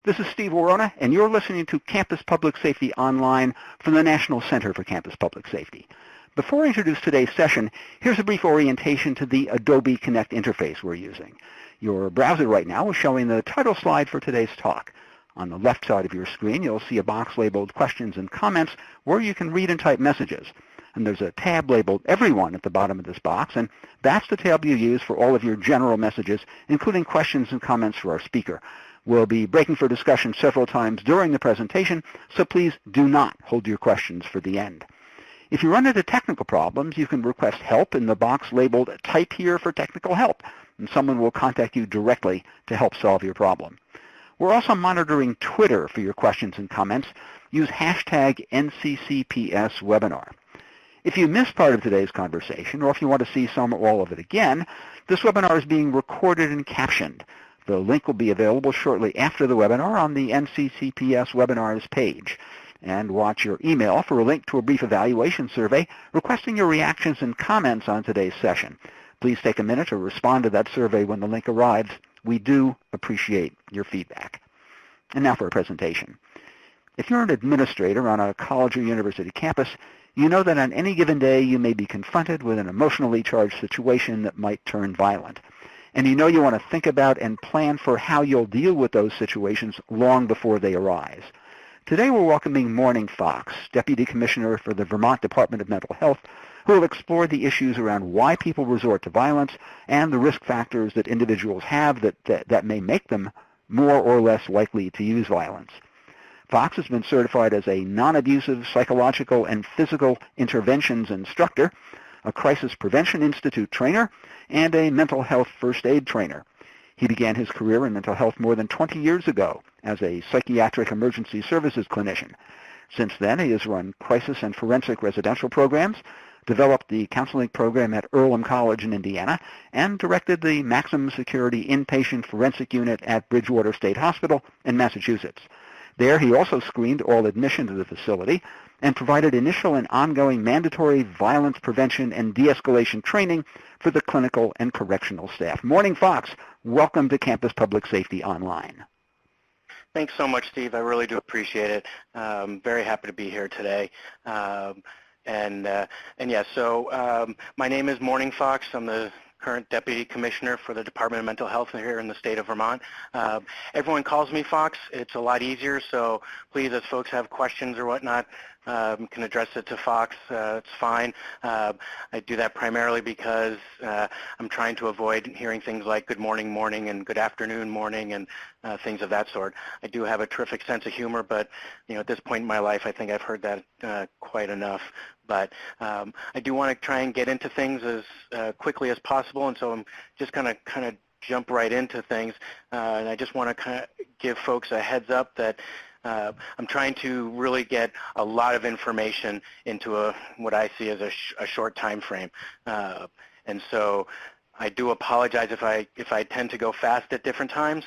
This is Steve Worona, and you're listening to Campus Public Safety Online from the National Center for Campus Public Safety. Before I introduce today's session, here's a brief orientation to the Adobe Connect interface we're using. Your browser right now is showing the title slide for today's talk. On the left side of your screen, you'll see a box labeled Questions and Comments where you can read and type messages. And there's a tab labeled Everyone at the bottom of this box, and that's the tab you use for all of your general messages, including questions and comments for our speaker. We'll be breaking for discussion several times during the presentation, so please do not hold your questions for the end. If you run into technical problems, you can request help in the box labeled Type Here for Technical Help, and someone will contact you directly to help solve your problem. We're also monitoring Twitter for your questions and comments. Use hashtag NCCPSwebinar. If you missed part of today's conversation, or if you want to see some or all of it again, this webinar is being recorded and captioned. The link will be available shortly after the webinar on the NCCPS Webinars page. And watch your email for a link to a brief evaluation survey requesting your reactions and comments on today's session. Please take a minute to respond to that survey when the link arrives. We do appreciate your feedback. And now for a presentation. If you're an administrator on a college or university campus, you know that on any given day you may be confronted with an emotionally charged situation that might turn violent. And you know you want to think about and plan for how you'll deal with those situations long before they arise. Today we're welcoming Mourning Fox, Deputy Commissioner for the Vermont Department of Mental Health, who will explore the issues around why people resort to violence and the risk factors that individuals have that may make them more or less likely to use violence. Fox has been certified as a non-abusive psychological and physical interventions instructor, a Crisis Prevention Institute trainer, and a mental health first aid trainer. He began his career in mental health more than 20 years ago as a psychiatric emergency services clinician. Since then, he has run crisis and forensic residential programs, developed the counseling program at Earlham College in Indiana, and directed the maximum security inpatient forensic unit at Bridgewater State Hospital in Massachusetts. There, he also screened all admission to the facility and provided initial and ongoing mandatory violence prevention and de-escalation training for the clinical and correctional staff. Mourning Fox, welcome to Campus Public Safety Online. Thanks so much, Steve. I really do appreciate it. Very happy to be here today. My name is Mourning Fox. I'm the current Deputy Commissioner for the Department of Mental Health here in the state of Vermont. Everyone calls me Fox. It's a lot easier, so please, as folks have questions or whatnot, can address it to Fox. It's fine. I do that primarily because I'm trying to avoid hearing things like good morning, morning, and good afternoon, morning, and things of that sort. I do have a terrific sense of humor, but at this point in my life, I think I've heard that quite enough. But I do want to try and get into things as quickly as possible, and so I'm just going to kind of jump right into things. And I just want to kind of give folks a heads up that I'm trying to really get a lot of information into what I see as a short time frame. And so I do apologize if I tend to go fast at different times.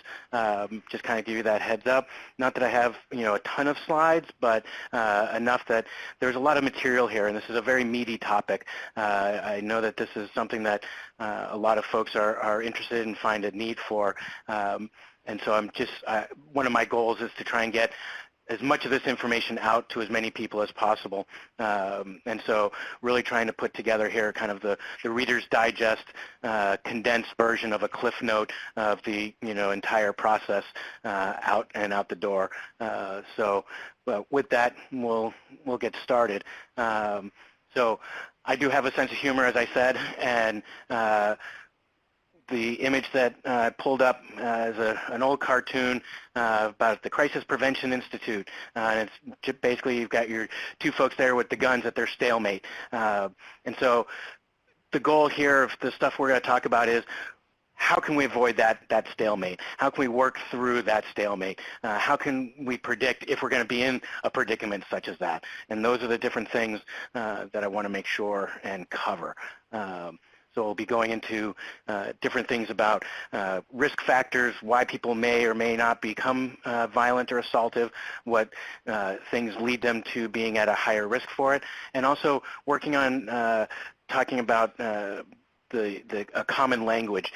Just kind of give you that heads up. Not that I have a ton of slides, but enough that there's a lot of material here, and this is a very meaty topic. I know that this is something that a lot of folks are interested and find a need for. And so one of my goals is to try and get as much of this information out to as many people as possible. And so really trying to put together here kind of the Reader's Digest condensed version of a cliff note of the entire process out the door. So with that, we'll get started. So I do have a sense of humor, as I said, and the image that I pulled up is an old cartoon about the Crisis Prevention Institute. And it's basically you've got your two folks there with the guns at their stalemate. And so the goal here of the stuff we're going to talk about is how can we avoid that stalemate? How can we work through that stalemate? How can we predict if we're going to be in a predicament such as that? And those are the different things that I want to make sure and cover. So we'll be going into different things about risk factors, why people may or may not become violent or assaultive, what things lead them to being at a higher risk for it, and also working on talking about a common language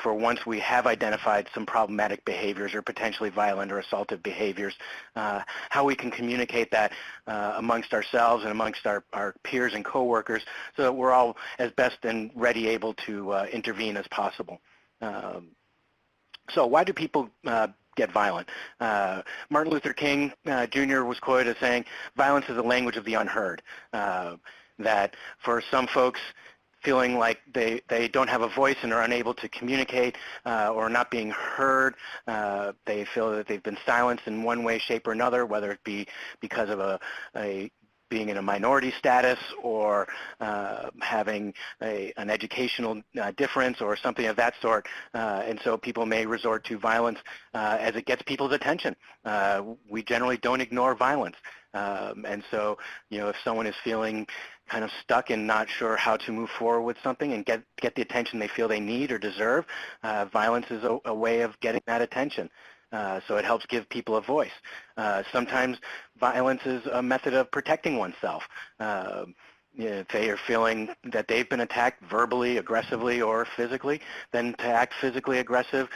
for once we have identified some problematic behaviors or potentially violent or assaultive behaviors, how we can communicate that amongst ourselves and amongst our peers and coworkers so that we're all as best and ready able to intervene as possible. So why do people get violent? Martin Luther King Jr. was quoted as saying, "Violence is the language of the unheard." That for some folks, feeling like they don't have a voice and are unable to communicate or not being heard, they feel that they've been silenced in one way, shape, or another, whether it be because of being in a minority status or having an educational difference or something of that sort. And so people may resort to violence as it gets people's attention. We generally don't ignore violence. And so, if someone is feeling kind of stuck and not sure how to move forward with something and get the attention they feel they need or deserve, violence is a way of getting that attention. So it helps give people a voice. Sometimes violence is a method of protecting oneself. If they are feeling that they've been attacked verbally, aggressively, or physically, then to act physically aggressive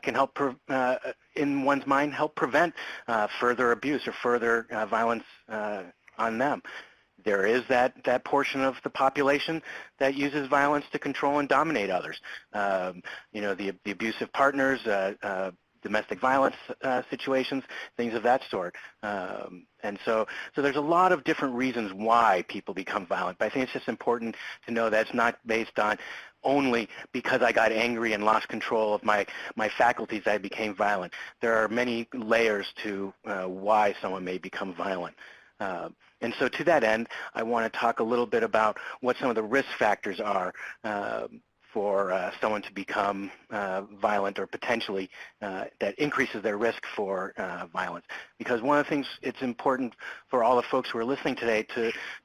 can help, in one's mind, help prevent further abuse or further violence on them. There is that portion of the population that uses violence to control and dominate others. The abusive partners, domestic violence situations, things of that sort. And so there's a lot of different reasons why people become violent, but I think it's just important to know that it's not based on only because I got angry and lost control of my faculties I became violent. There are many layers to why someone may become violent. And so to that end, I want to talk a little bit about what some of the risk factors are for someone to become violent or potentially that increases their risk for violence. Because one of the things it's important for all the folks who are listening today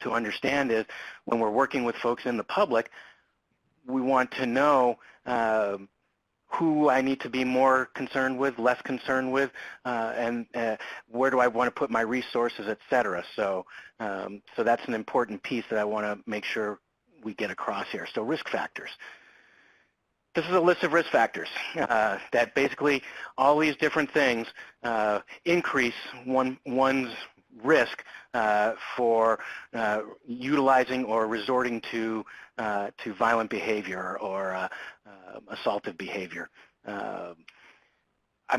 to understand is when we're working with folks in the public, we want to know who I need to be more concerned with, less concerned with, and where do I want to put my resources, et cetera. So that's an important piece that I want to make sure we get across here. So risk factors. This is a list of risk factors that basically all these different things increase one's risk for utilizing or resorting to violent behavior or assaultive behavior. I'm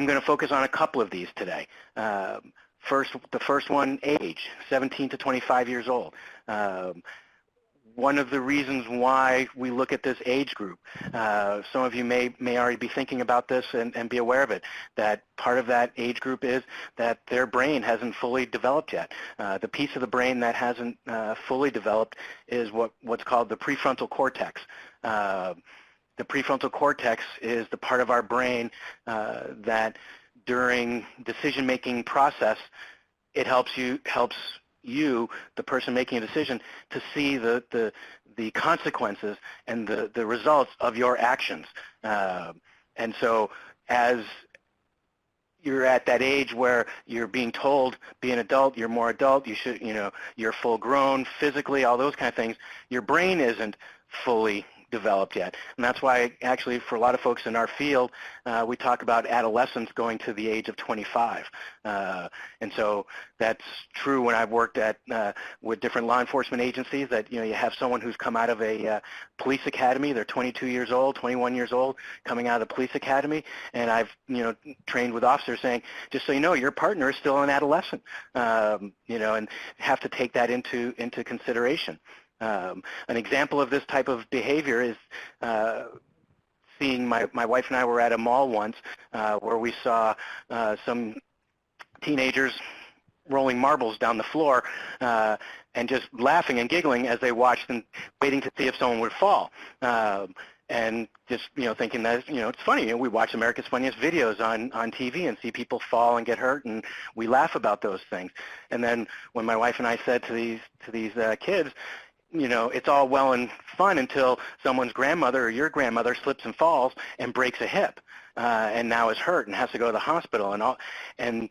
going to focus on a couple of these today. The first one, age, 17 to 25 years old. One of the reasons why we look at this age group, some of you may already be thinking about this and be aware of it, that part of that age group is that their brain hasn't fully developed yet. The piece of the brain that hasn't fully developed is what's called the prefrontal cortex. The prefrontal cortex is the part of our brain that during decision-making process, it helps you, the person making a decision, to see the consequences and the results of your actions. And so as you're at that age where you're being told, be an adult, you're more adult, you should, you're full grown physically, all those kind of things, your brain isn't fully developed yet. And that's why actually for a lot of folks in our field, we talk about adolescents going to the age of 25. And so that's true when I've worked with different law enforcement agencies, that you have someone who's come out of a police academy, they're 22 years old, 21 years old, coming out of the police academy, and I've trained with officers saying, just so you know, your partner is still an adolescent, and have to take that into consideration. An example of this type of behavior is seeing my wife and I were at a mall once where we saw some teenagers rolling marbles down the floor and just laughing and giggling as they watched and waiting to see if someone would fall. And just, thinking that, it's funny. We watch America's Funniest Videos on TV and see people fall and get hurt, and we laugh about those things. And then when my wife and I said to these kids, it's all well and fun until someone's grandmother or your grandmother slips and falls and breaks a hip and now is hurt and has to go to the hospital and all. And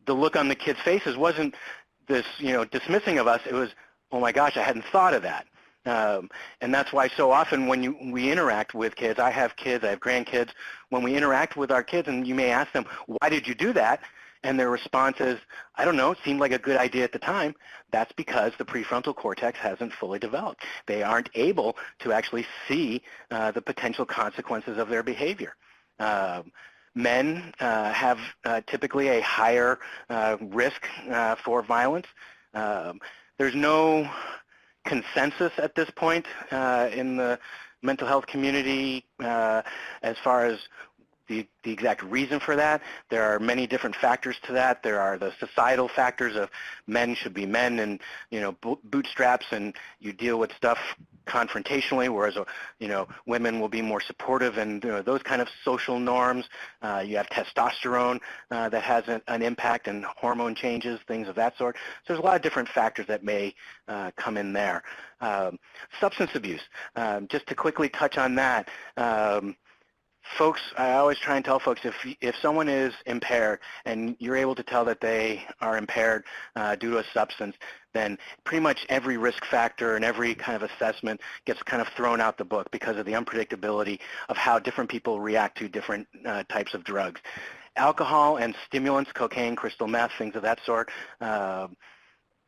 the look on the kids' faces wasn't this, dismissing of us. It was, oh my gosh, I hadn't thought of that. And that's why so often when we interact with kids, I have kids, I have grandkids, when we interact with our kids and you may ask them, why did you do that? And their response is, I don't know, it seemed like a good idea at the time. That's because the prefrontal cortex hasn't fully developed. They aren't able to actually see the potential consequences of their behavior. Men have typically a higher risk for violence. There's no consensus at this point in the mental health community as far as the exact reason for that. There are many different factors to that. There are the societal factors of men should be men and, bootstraps, and you deal with stuff confrontationally, whereas, women will be more supportive, and those kind of social norms. You have testosterone that has an impact, and hormone changes, things of that sort. So there's a lot of different factors that may come in there. Substance abuse, just to quickly touch on that. Folks, I always try and tell folks, if someone is impaired and you're able to tell that they are impaired due to a substance, then pretty much every risk factor and every kind of assessment gets kind of thrown out the book because of the unpredictability of how different people react to different types of drugs. Alcohol and stimulants, cocaine, crystal meth, things of that sort,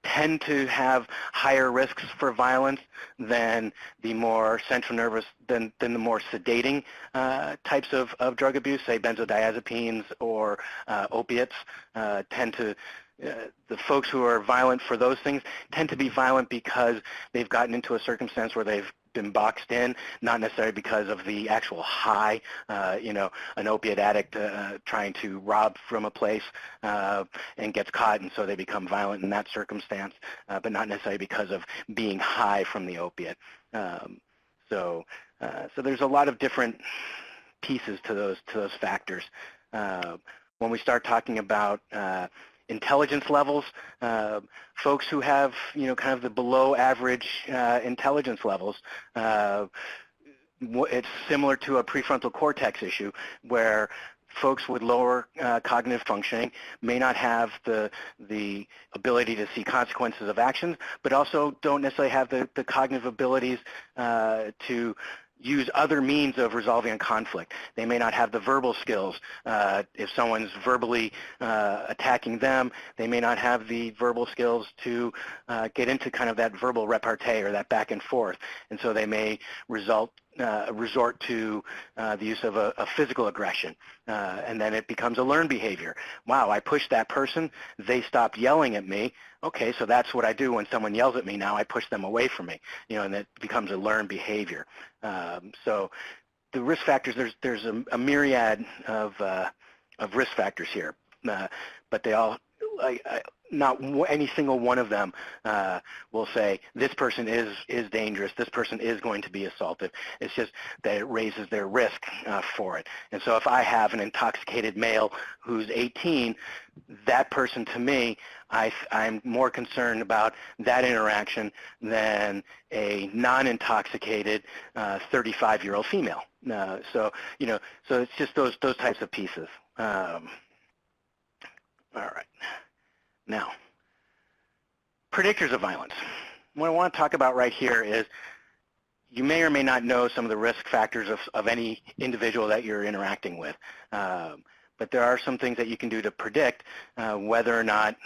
tend to have higher risks for violence than the more central nervous, than the more sedating types of drug abuse, say benzodiazepines or opiates, the folks who are violent for those things tend to be violent because they've gotten into a circumstance where they've been boxed in, not necessarily because of the actual high, an opiate addict trying to rob from a place and gets caught, and so they become violent in that circumstance, but not necessarily because of being high from the opiate. So there's a lot of different pieces to those factors. When we start talking about intelligence levels, folks who have, kind of the below average intelligence levels, it's similar to a prefrontal cortex issue where folks with lower cognitive functioning may not have the ability to see consequences of actions, but also don't necessarily have the cognitive abilities to use other means of resolving a conflict. They may not have the verbal skills. If someone's verbally attacking them, they may not have the verbal skills to get into kind of that verbal repartee or that back and forth. And so they may resort to the use of a physical aggression. And then it becomes a learned behavior. Wow, I pushed that person. They stopped yelling at me. Okay, so that's what I do when someone yells at me now. I push them away from me, and it becomes a learned behavior. So the risk factors, there's a myriad of risk factors here, but they all, not any single one of them will say this person is dangerous, this person is going to be assaultive. It's just that it raises their risk for it. And so if I have an intoxicated male who's 18, that person to me, I'm more concerned about that interaction than a non-intoxicated 35-year-old female. So it's just those types of pieces. All right. Now, predictors of violence. What I want to talk about right here is you may or may not know some of the risk factors of any individual that you're interacting with. But there are some things that you can do to predict whether or not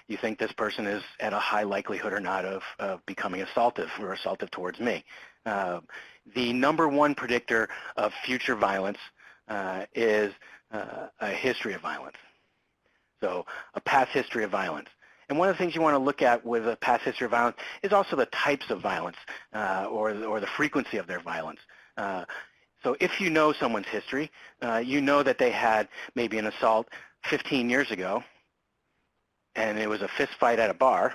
you think this person is at a high likelihood or not of becoming assaultive or assaultive towards me. The number one predictor of future violence is a history of violence. So a past history of violence. And one of the things you want to look at with a past history of violence is also the types of violence or the frequency of their violence. So if you know someone's history, you know that they had maybe an assault 15 years ago and it was a fist fight at a bar,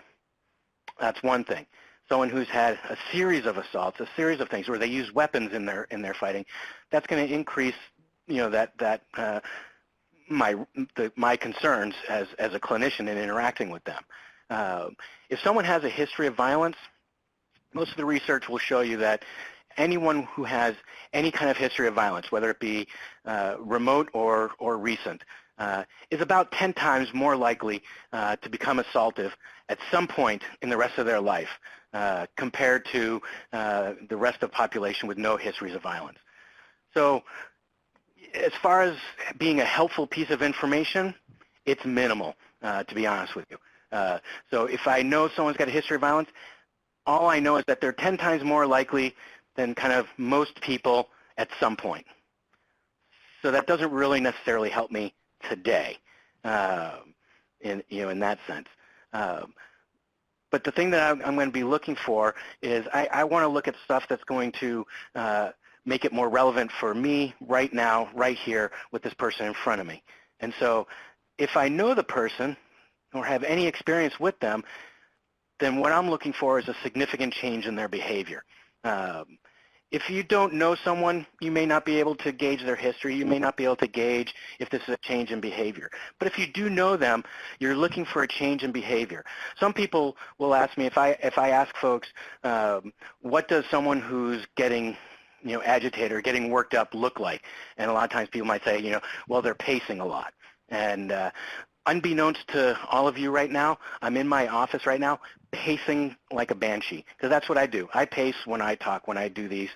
that's one thing. Someone who's had a series of assaults, a series of things where they use weapons in their fighting, that's going to increase, my concerns as a clinician in interacting with them. If someone has a history of violence, most of the research will show you that anyone who has any kind of history of violence, whether it be remote or recent, is about 10 times more likely to become assaultive at some point in the rest of their life compared to the rest of the population with no histories of violence. So as far as being a helpful piece of information, it's minimal, to be honest with you. So if I know someone's got a history of violence, all I know is that they're 10 times more likely than kind of most people at some point. So that doesn't really necessarily help me today in that sense. But the thing that I'm going to be looking for is I want to look at stuff that's going to make it more relevant for me right now, right here with this person in front of me. And so if I know the person or have any experience with them, then what I'm looking for is a significant change in their behavior. If you don't know someone, you may not be able to gauge their history. You may not be able to gauge if this is a change in behavior. But if you do know them, you're looking for a change in behavior. Some people will ask me, if I ask folks, what does someone who's getting agitated or getting worked up look like? And a lot of times people might say, well, they're pacing a lot. And unbeknownst to all of you right now, I'm in my office right now pacing like a banshee, because that's what I do. I pace when I talk, when I do these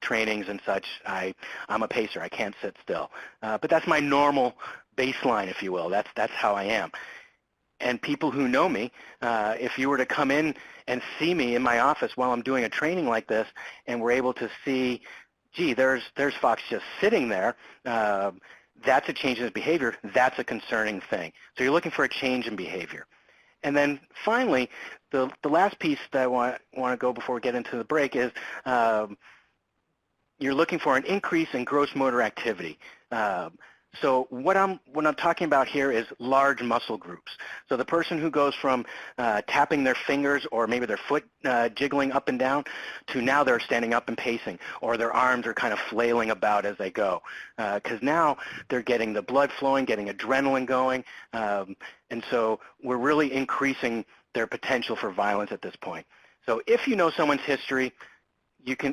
trainings and such. I'm a pacer. I can't sit still. But that's my normal baseline, if you will. That's how I am. And people who know me, if you were to come in and see me in my office while I'm doing a training like this, and we're able to see, gee, there's Fox just sitting there, that's a change in his behavior. That's a concerning thing. So you're looking for a change in behavior. And then finally, the last piece that I want to go before we get into the break is you're looking for an increase in gross motor activity. So what I'm talking about here is large muscle groups. So the person who goes from tapping their fingers or maybe their foot jiggling up and down to now they're standing up and pacing, or their arms are kind of flailing about as they go. Because now they're getting the blood flowing, getting adrenaline going, and so we're really increasing their potential for violence at this point. So if you know someone's history,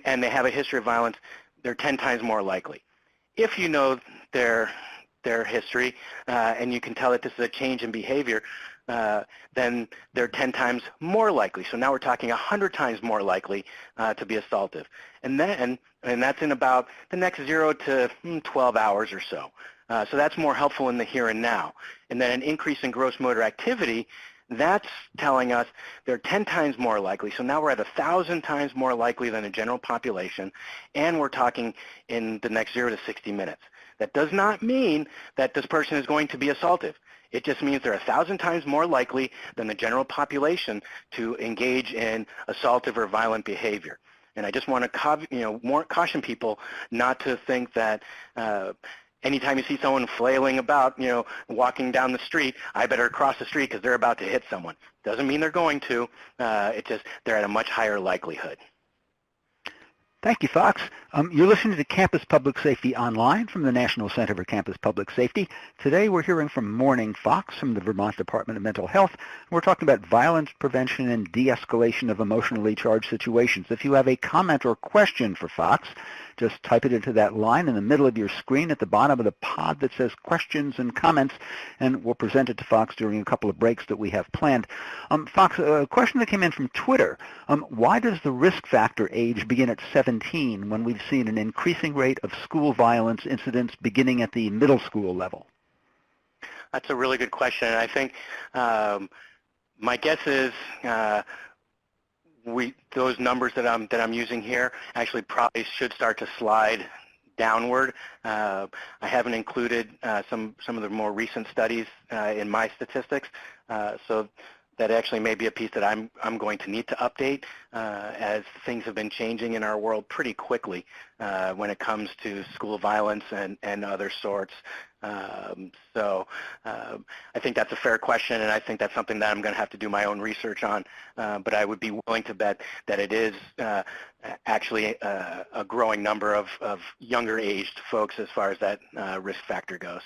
and they have a history of violence, they're 10 times more likely. If you know their history and you can tell that this is a change in behavior, then they're 10 times more likely. So now we're talking 100 times more likely to be assaultive. And that's in about the next 0 to 12 hours or so. So that's more helpful in the here and now. And then an increase in gross motor activity, that's telling us they're 10 times more likely. So now we're at 1,000 times more likely than the general population, and we're talking in the next 0 to 60 minutes. That does not mean that this person is going to be assaultive. It just means they're 1,000 times more likely than the general population to engage in assaultive or violent behavior. And I just want to caution people not to think that anytime you see someone flailing about, walking down the street, I better cross the street because they're about to hit someone. Doesn't mean they're going to. It's just they're at a much higher likelihood. Thank you, Fox. You're listening to Campus Public Safety Online from the National Center for Campus Public Safety. Today we're hearing from Mourning Fox from the Vermont Department of Mental Health. We're talking about violence prevention and de-escalation of emotionally charged situations. If you have a comment or question for Fox, just type it into that line in the middle of your screen at the bottom of the pod that says questions and comments, and we'll present it to Fox during a couple of breaks that we have planned. Fox, a question that came in from Twitter. Why does the risk factor age begin at 17 when we've seen an increasing rate of school violence incidents beginning at the middle school level? That's a really good question. And I think my guess is those numbers that I'm using here actually probably should start to slide downward. I haven't included some of the more recent studies in my statistics, so that actually may be a piece that I'm going to need to update as things have been changing in our world pretty quickly when it comes to school violence and other sorts. So I think that's a fair question, and I think that's something that I'm going to have to do my own research on, but I would be willing to bet that it is actually a growing number of younger aged folks as far as that risk factor goes.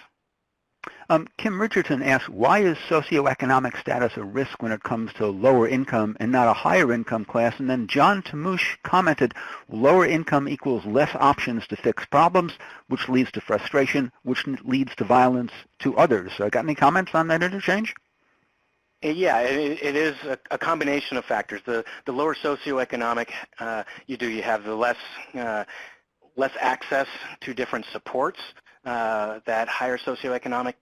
Kim Richardson asks, why is socioeconomic status a risk when it comes to lower income and not a higher income class? And then John Tamouche commented, lower income equals less options to fix problems, which leads to frustration, which leads to violence to others. Got any comments on that interchange? Yeah, it is a combination of factors. The lower socioeconomic you have the less access to different supports that higher socioeconomic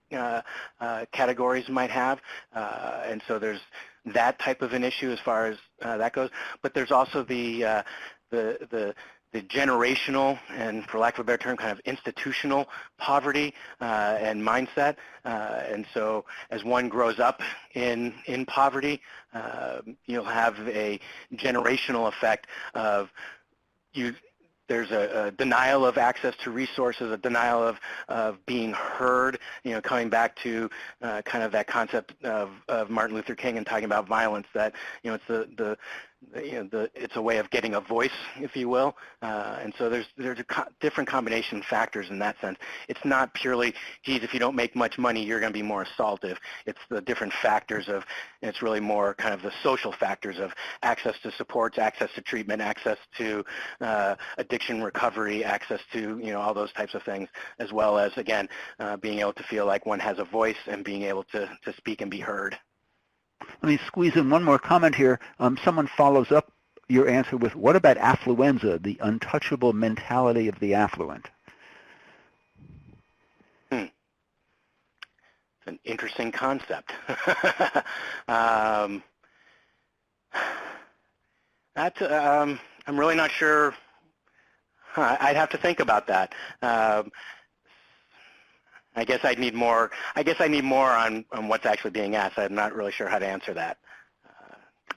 categories might have, and so there's that type of an issue as far as that goes. But there's also the generational and, for lack of a better term, kind of institutional poverty and mindset. And so as one grows up in poverty, you'll have a generational effect of there's a denial of access to resources, a denial of being heard, coming back to kind of that concept of Martin Luther King and talking about violence, that, it's it's a way of getting a voice, if you will. And so there's different combination factors in that sense. It's not purely, geez, if you don't make much money, you're going to be more assaultive. It's the different factors of, it's really more kind of the social factors of access to supports, access to treatment, access to addiction recovery, access to, all those types of things, as well as, again, being able to feel like one has a voice and being able to speak and be heard. Let me squeeze in one more comment here. Someone follows up your answer with, what about affluenza, the untouchable mentality of the affluent? It's an interesting concept. I'm really not sure. I'd have to think about that. I guess I need more on what's actually being asked. I'm not really sure how to answer that.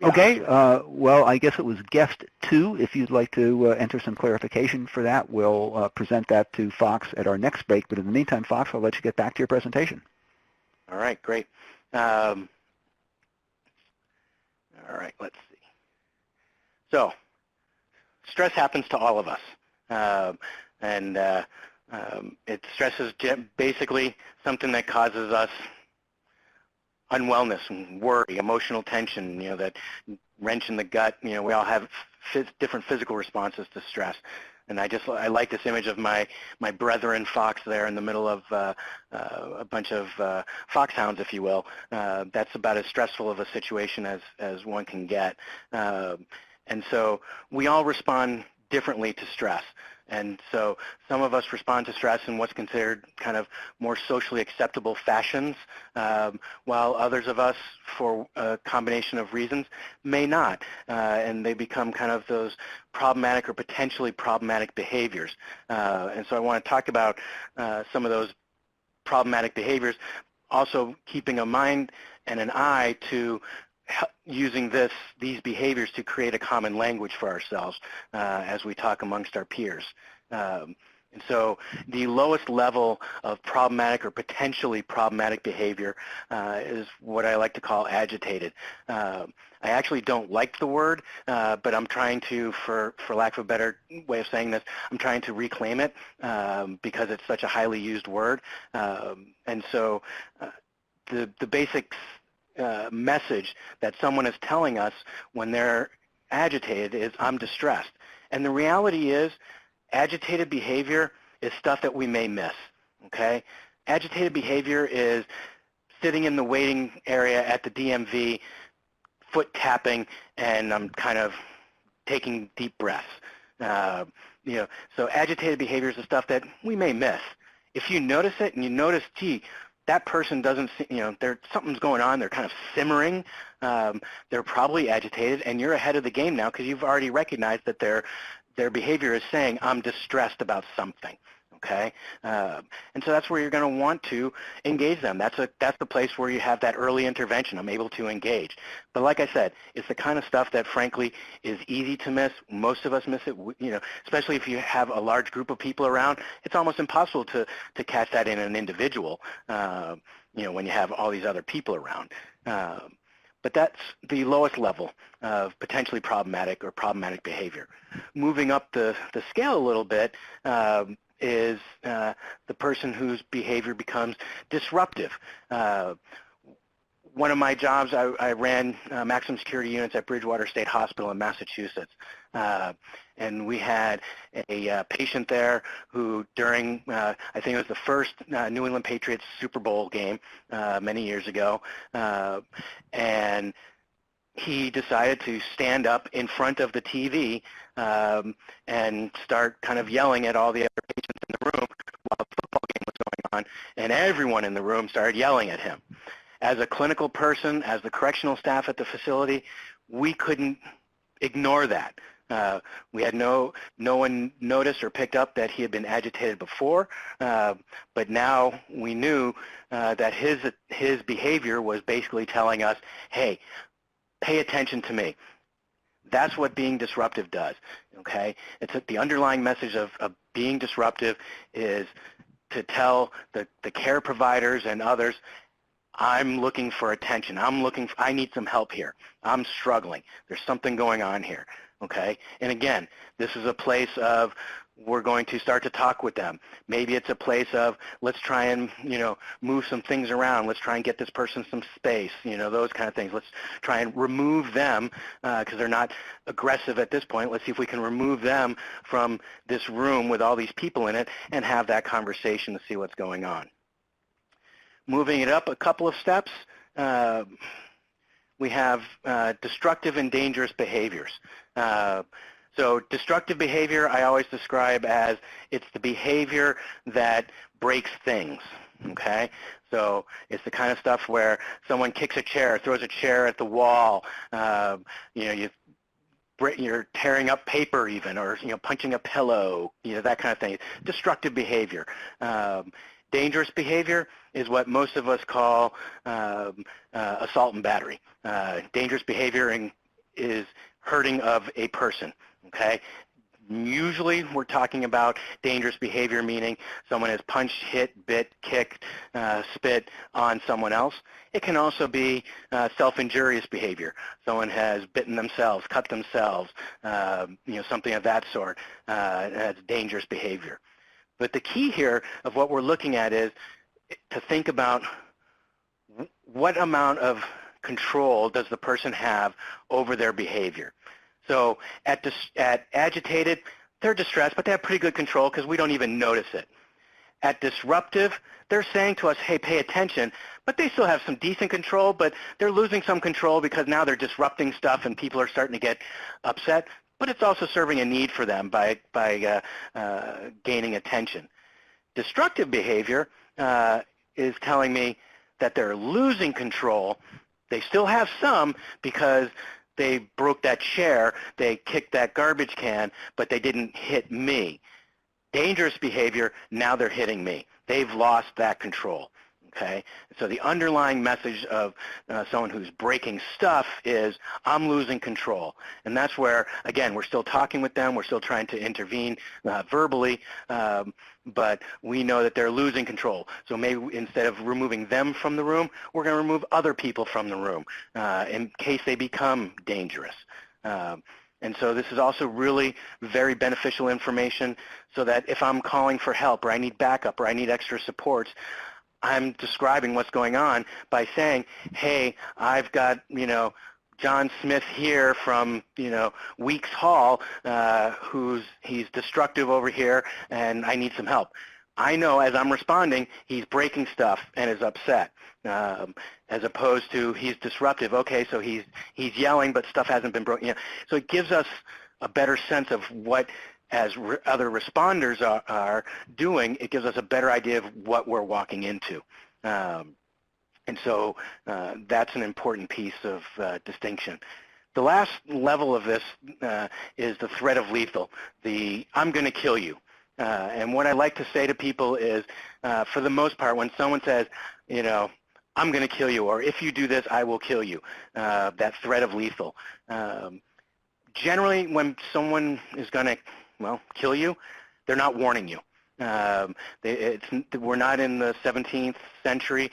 Okay. Well, I guess it was guest 2. If you'd like to enter some clarification for that, we'll present that to Fox at our next break. But in the meantime, Fox, I'll let you get back to your presentation. All right. Great. All right. Let's see. So, stress happens to all of us, stress is basically something that causes us unwellness, worry, emotional tension, that wrench in the gut. We all have different physical responses to stress. And I like this image of my brethren fox there in the middle of a bunch of foxhounds, if you will. That's about as stressful of a situation as one can get. And so we all respond differently to stress. And so some of us respond to stress in what's considered kind of more socially acceptable fashions, while others of us, for a combination of reasons, may not. And they become kind of those problematic or potentially problematic behaviors. And so I want to talk about some of those problematic behaviors, also keeping a mind and an eye to using these behaviors to create a common language for ourselves as we talk amongst our peers. And so the lowest level of problematic or potentially problematic behavior is what I like to call agitated. I actually don't like the word, but I'm trying to, for lack of a better way of saying this, I'm trying to reclaim it because it's such a highly used word. And so the basic message that someone is telling us when they're agitated is, I'm distressed. And the reality is, agitated behavior is stuff that we may miss, okay? Agitated behavior is sitting in the waiting area at the DMV, foot tapping, and I'm kind of taking deep breaths. So agitated behavior is the stuff that we may miss. If you notice it and you notice, gee, that person doesn't, something's going on, they're kind of simmering, they're probably agitated, and you're ahead of the game now because you've already recognized that their behavior is saying, I'm distressed about something, okay? And so that's where you're going to want to engage them. That's the place where you have that early intervention. I'm able to engage. But like I said, it's the kind of stuff that, frankly, is easy to miss. Most of us miss it, especially if you have a large group of people around. It's almost impossible to catch that in an individual, when you have all these other people around. But that's the lowest level of potentially problematic or problematic behavior. Moving up the scale a little bit is the person whose behavior becomes disruptive. One of my jobs, I ran maximum security units at Bridgewater State Hospital in Massachusetts. And we had a patient there who during, I think it was the first New England Patriots Super Bowl game many years ago, and he decided to stand up in front of the TV and start kind of yelling at all the other patients in the room while the football game was going on, and everyone in the room started yelling at him. As a clinical person, as the correctional staff at the facility, we couldn't ignore that. We had no one noticed or picked up that he had been agitated before, but now we knew that his behavior was basically telling us, hey, pay attention to me. That's what being disruptive does, okay? It's the underlying message of being disruptive is to tell the care providers and others, I'm looking for attention. I need some help here. I'm struggling. There's something going on here, okay? And again, this is a place of we're going to start to talk with them. Maybe it's a place of let's try and, move some things around. Let's try and get this person some space, those kind of things. Let's try and remove them because they're not aggressive at this point. Let's see if we can remove them from this room with all these people in it and have that conversation to see what's going on. Moving it up a couple of steps, we have destructive and dangerous behaviors. So destructive behavior I always describe as it's the behavior that breaks things, okay? So it's the kind of stuff where someone kicks a chair, throws a chair at the wall, you're tearing up paper even, or punching a pillow, that kind of thing. Destructive behavior. Dangerous behavior is what most of us call assault and battery. Dangerous behavior is hurting of a person, okay? Usually we're talking about dangerous behavior, meaning someone has punched, hit, bit, kicked, spit on someone else. It can also be self-injurious behavior. Someone has bitten themselves, cut themselves, something of that sort. That's dangerous behavior. But the key here of what we're looking at is to think about what amount of control does the person have over their behavior. So at agitated, they're distressed, but they have pretty good control because we don't even notice it. At disruptive, they're saying to us, hey, pay attention, but they still have some decent control, but they're losing some control because now they're disrupting stuff and people are starting to get upset. But it's also serving a need for them by gaining attention. Destructive behavior is telling me that they're losing control. They still have some because they broke that chair, they kicked that garbage can, but they didn't hit me. Dangerous behavior, now they're hitting me. They've lost that control. Okay, so the underlying message of someone who's breaking stuff is I'm losing control, and that's where again we're still talking with them, we're still trying to intervene verbally, but we know that they're losing control. So maybe instead of removing them from the room, we're going to remove other people from the room in case they become dangerous. And so this is also really very beneficial information so that if I'm calling for help or I need backup or I need extra supports, I'm describing what's going on by saying, hey, I've got, John Smith here from, Weeks Hall, he's destructive over here and I need some help. I know as I'm responding, he's breaking stuff and is upset, as opposed to he's disruptive. Okay, so he's yelling, but stuff hasn't been broken. So it gives us a better sense of what as other responders are doing, it gives us a better idea of what we're walking into. And so that's an important piece of distinction. The last level of this is the threat of lethal, the I'm going to kill you. And what I like to say to people is, for the most part, when someone says, I'm going to kill you, or if you do this, I will kill you, that threat of lethal. Generally, when someone is going to kill you, they're not warning you. We're not in the 17th century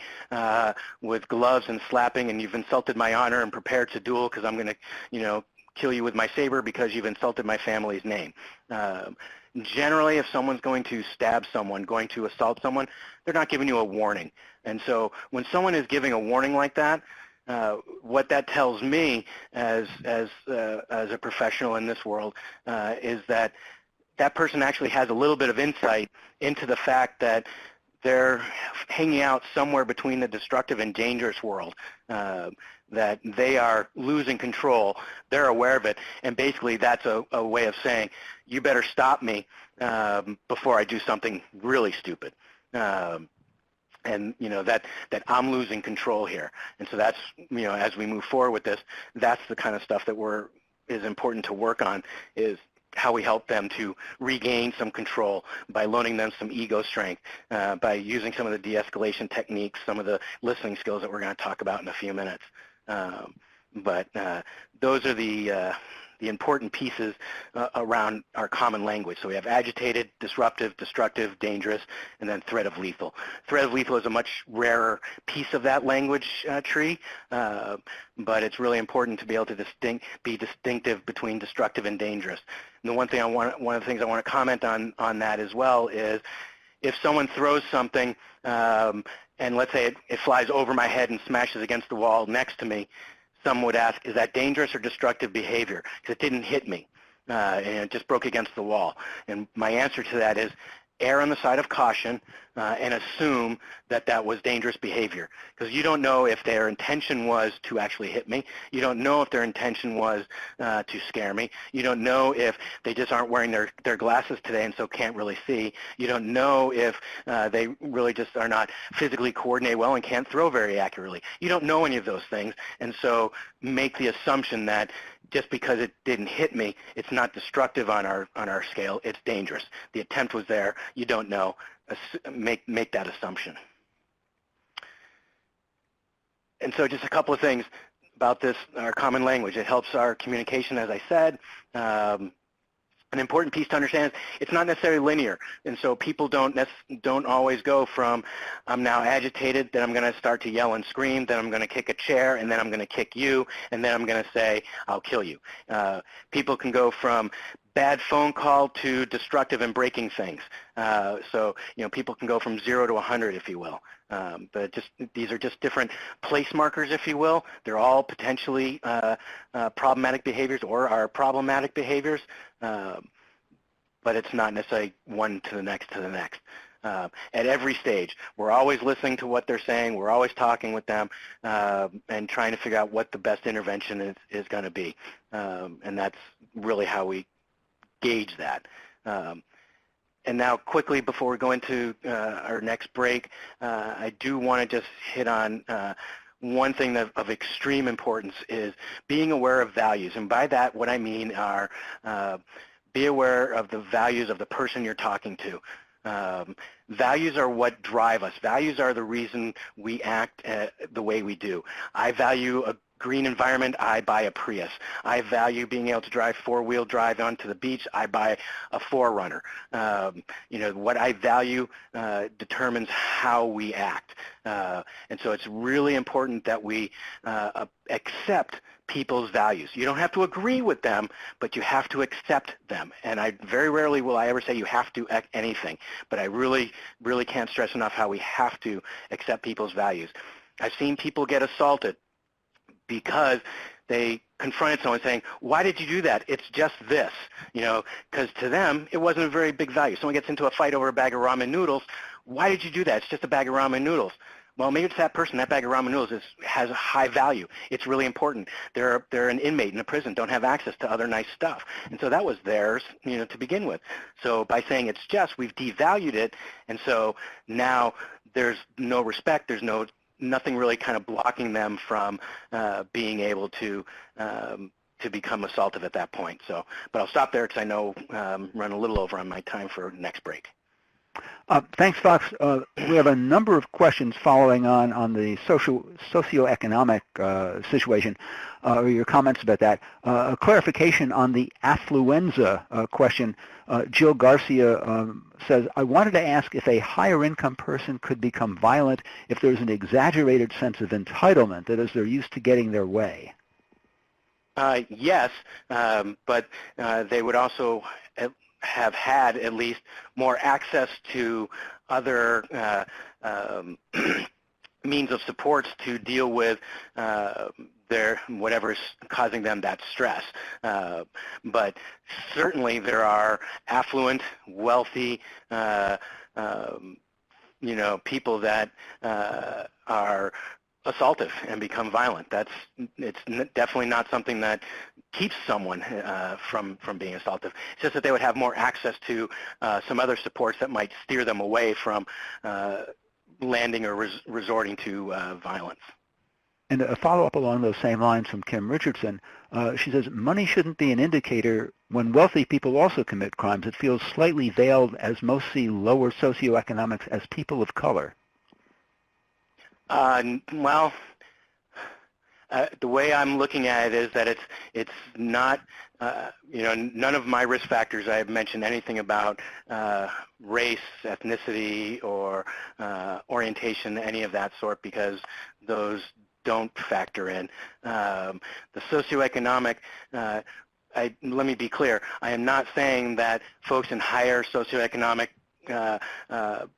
with gloves and slapping and you've insulted my honor and prepared to duel because I'm going to, kill you with my saber because you've insulted my family's name. generally, if someone's going to stab someone, going to assault someone, they're not giving you a warning. And so when someone is giving a warning like that, what that tells me as a professional in this world is that that person actually has a little bit of insight into the fact that they're hanging out somewhere between the destructive and dangerous world, that they are losing control. They're aware of it, and basically that's a way of saying, you better stop me before I do something really stupid. And that I'm losing control here. And so that's, as we move forward with this, that's the kind of stuff that is important to work on, is how we help them to regain some control by loaning them some ego strength, by using some of the de-escalation techniques, some of the listening skills that we're going to talk about in a few minutes. But those are the important pieces around our common language. So we have agitated, disruptive, destructive, dangerous, and then threat of lethal. Threat of lethal is a much rarer piece of that language tree, but it's really important to be able to be distinctive between destructive and dangerous. And the one of the things I want to comment on that as well is, if someone throws something and let's say it flies over my head and smashes against the wall next to me, some would ask, is that dangerous or destructive behavior? Because it didn't hit me, and it just broke against the wall. And my answer to that is, err on the side of caution and assume that that was dangerous behavior. Because you don't know if their intention was to actually hit me. You don't know if their intention was to scare me. You don't know if they just aren't wearing their glasses today and so can't really see. You don't know if they really just are not physically coordinated well and can't throw very accurately. You don't know any of those things. And so make the assumption that just because it didn't hit me, it's not destructive on our scale, it's dangerous. The attempt was there, you don't know, make that assumption. And so just a couple of things about this, our common language. It helps our communication, as I said. An important piece to understand is it's not necessarily linear, and so people don't always go from, I'm now agitated, then I'm going to start to yell and scream, then I'm going to kick a chair, and then I'm going to kick you, and then I'm going to say, I'll kill you. People can go from bad phone call to destructive and breaking things. So people can go from 0 to 100, if you will. But these are just different place markers, if you will. They're all potentially problematic behaviors or are problematic behaviors, but it's not necessarily one to the next to the next. At every stage, we're always listening to what they're saying. We're always talking with them and trying to figure out what the best intervention is going to be. And that's really how we gauge that. And now quickly, before we go into our next break, I do want to just hit on one thing of extreme importance is being aware of values. And by that, what I mean are be aware of the values of the person you're talking to. Values are what drive us. Values are the reason we act the way we do. I value a green environment, I buy a Prius. I value being able to drive four-wheel drive onto the beach, I buy a 4Runner. What I value determines how we act. And so it's really important that we accept people's values. You don't have to agree with them, but you have to accept them. And very rarely will I ever say you have to anything, but I really, really can't stress enough how we have to accept people's values. I've seen people get assaulted because they confronted someone saying, why did you do that? It's just this, because to them, it wasn't a very big value. Someone gets into a fight over a bag of ramen noodles. Why did you do that? It's just a bag of ramen noodles. Well, maybe it's that person. That bag of ramen noodles has a high value. It's really important. They're an inmate in a prison, don't have access to other nice stuff. And so that was theirs, to begin with. So by saying it's just, we've devalued it. And so now there's no respect. There's nothing really kind of blocking them from being able to become assaultive at that point. So, but I'll stop there because I know I'm running a little over on my time for next break. Thanks, Fox. We have a number of questions following on the socioeconomic situation, or your comments about that. A clarification on the affluenza question. Jill Garcia says, I wanted to ask if a higher income person could become violent if there's an exaggerated sense of entitlement, that is, they're used to getting their way. Yes, but they would also have had at least more access to other means of supports to deal with their whatever's causing them that stress. But certainly there are affluent, wealthy, people that are assaultive and become violent. It's definitely not something that keeps someone from being assaultive. It's just that they would have more access to some other supports that might steer them away from landing or resorting to violence. And a follow-up along those same lines from Kim Richardson, she says, money shouldn't be an indicator when wealthy people also commit crimes. It feels slightly veiled as most see lower socioeconomics as people of color. Well, the way I'm looking at it is that it's not, none of my risk factors I have mentioned anything about race, ethnicity, or orientation, any of that sort, because those don't factor in. The socioeconomic, let me be clear, I am not saying that folks in higher socioeconomic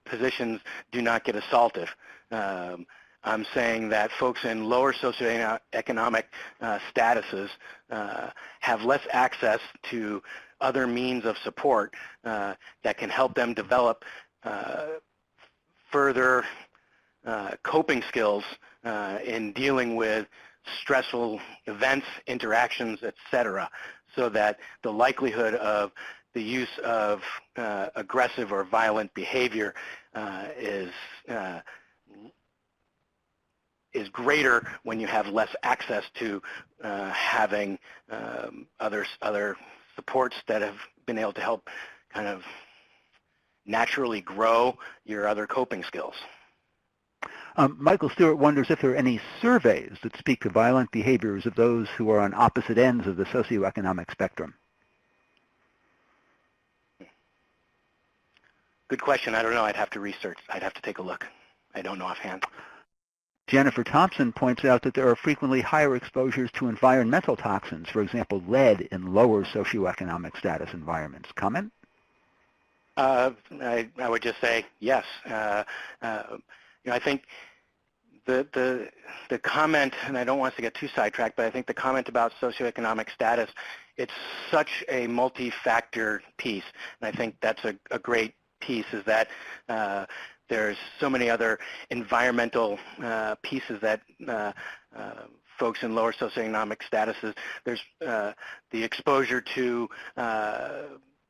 positions do not get assaultive. I'm saying that folks in lower socioeconomic statuses have less access to other means of support that can help them develop further coping skills in dealing with stressful events, interactions, etc., so that the likelihood of the use of aggressive or violent behavior is greater when you have less access to having other supports that have been able to help kind of naturally grow your other coping skills. Michael Stewart wonders if there are any surveys that speak to violent behaviors of those who are on opposite ends of the socioeconomic spectrum. Good question. I don't know. I'd have to research. I'd have to take a look. I don't know offhand. Jennifer Thompson points out that there are frequently higher exposures to environmental toxins, for example, lead in lower socioeconomic status environments. Comment? I would just say yes. I think the comment, and I don't want us to get too sidetracked, but I think the comment about socioeconomic status, it's such a multi-factor piece, and I think that's a great piece, is that there's so many other environmental pieces that folks in lower socioeconomic statuses, there's the exposure to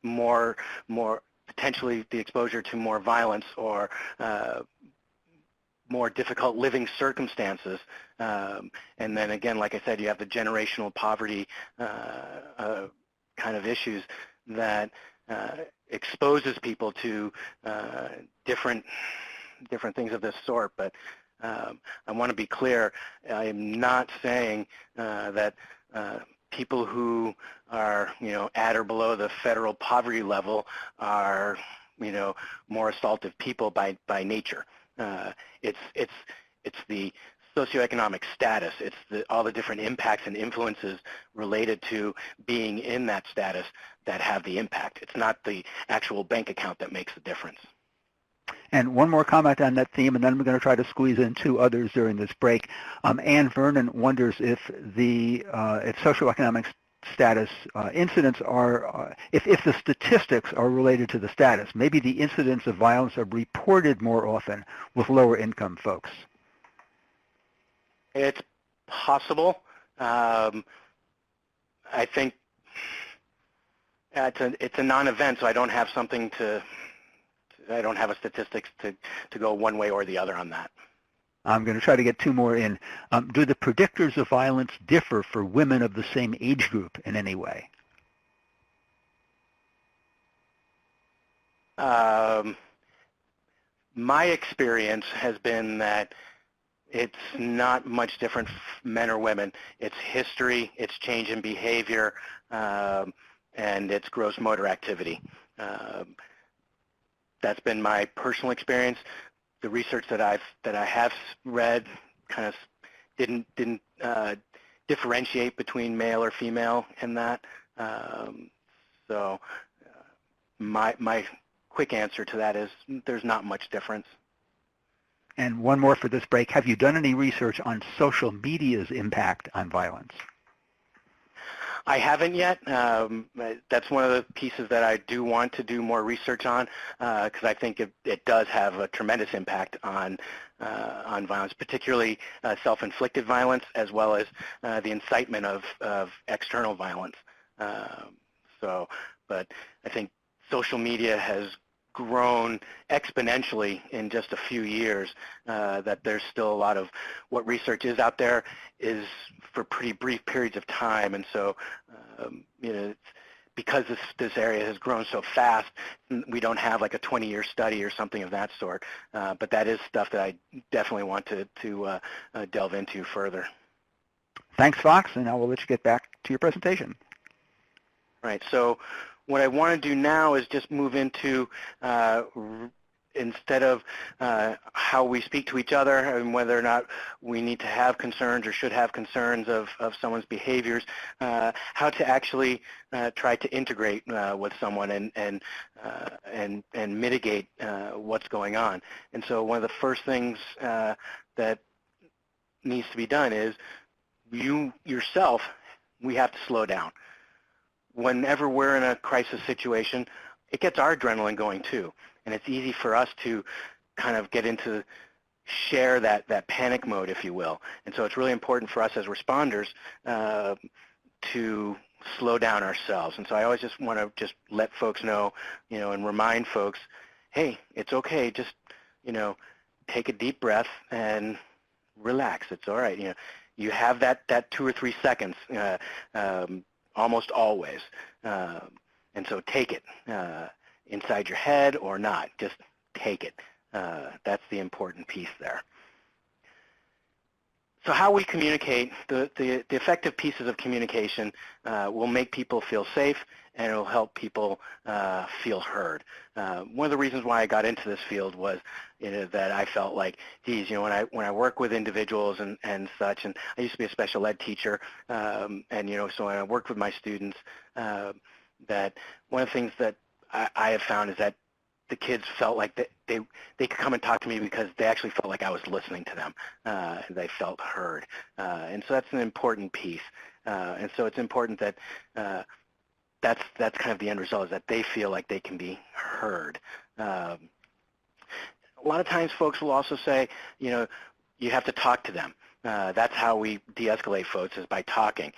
more potentially the exposure to more violence or more difficult living circumstances. And then again, like I said, you have the generational poverty kind of issues that exposes people to different things of this sort. But I want to be clear, I am not saying that people who are, at or below the federal poverty level are, more assaultive people by nature. It's the socioeconomic status. It's all the different impacts and influences related to being in that status that have the impact. It's not the actual bank account that makes the difference. And one more comment on that theme, and then we're going to try to squeeze in two others during this break. Ann Vernon wonders if socioeconomic status incidents are, if the statistics are related to the status. Maybe the incidents of violence are reported more often with lower income folks. It's possible. I think it's a non-event, so I don't have I don't have a statistics to go one way or the other on that. I'm going to try to get two more in. Do the predictors of violence differ for women of the same age group in any way? My experience has been that it's not much different, men or women. It's history, it's change in behavior, and it's gross motor activity. That's been my personal experience. The research that I have read kind of didn't differentiate between male or female in that. So my quick answer to that is there's not much difference. And one more for this break. Have you done any research on social media's impact on violence? I haven't yet. That's one of the pieces that I do want to do more research on because I think it does have a tremendous impact on violence, particularly self-inflicted violence as well as the incitement of external violence. But I think social media has grown exponentially in just a few years, that there's still a lot of what research is out there is for pretty brief periods of time, and so because this area has grown so fast, we don't have like a 20-year study or something of that sort, but that is stuff that I definitely want to delve into further. Thanks, Fox, and I will let you get back to your presentation. Right, so what I want to do now is just move into, instead of how we speak to each other and whether or not we need to have concerns or should have concerns of someone's behaviors, how to actually try to integrate with someone and mitigate what's going on. And so one of the first things that needs to be done is you yourself, we have to slow down. Whenever we're in a crisis situation, it gets our adrenaline going too. And it's easy for us to kind of get into share that panic mode, if you will. And so it's really important for us as responders to slow down ourselves. And so I always just want to just let folks know, and remind folks, hey, it's okay. Just, take a deep breath and relax. It's all right. You have that 2 or 3 seconds almost always. And so take it inside your head or not. Just take it. That's the important piece there. So how we communicate, the effective pieces of communication will make people feel safe, and it will help people feel heard. One of the reasons why I got into this field was that I felt like, geez, when I work with individuals and such, and I used to be a special ed teacher, and so when I worked with my students, that one of the things that I have found is that the kids felt like they could come and talk to me because they actually felt like I was listening to them. And they felt heard. And so that's an important piece. And so it's important that that's kind of the end result, is that they feel like they can be heard. A lot of times folks will also say, you have to talk to them. That's how we de-escalate folks, is by talking.